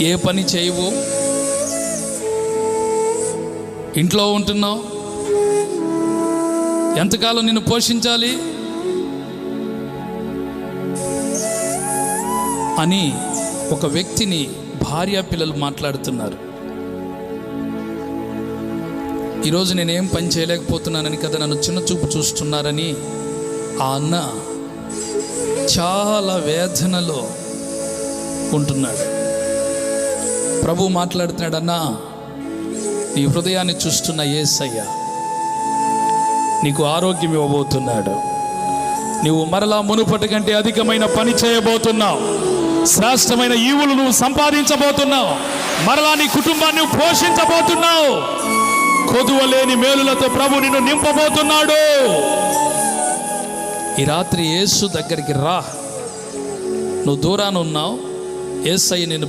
ఏ పని చేయవు, ఇంట్లో ఉంటున్నావు, ఎంతకాలం నిన్ను పోషించాలి అని ఒక వ్యక్తిని భార్య పిల్లలు మాట్లాడుతున్నారు. ఈరోజు నేనేం పని చేయలేకపోతున్నానని కదా నన్ను చిన్న చూపు చూస్తున్నారని ఆ అన్న చాలా వేదనలో ఉంటున్నాడు. ప్రభు మాట్లాడుతున్నాడు, అన్నా నీ హృదయాన్ని చూస్తున్న యేసయ్య నీకు ఆరోగ్యం ఇవ్వబోతున్నాడు. నీవు మరలా మునుపటి కంటే అధికమైన పని చేయబోతున్నావు. శ్రేష్టమైన ఈవులు నువ్వు సంపాదించబోతున్నావు. మరలా నీ కుటుంబాన్ని పోషించబోతున్నావు. కొదువలేని మేలులతో ప్రభు నిన్ను నింపబోతున్నాడు. ఈ రాత్రి యేసు దగ్గరికి రా. నువ్వు దూరాన ఉన్నావు, యేసయ్య నిన్ను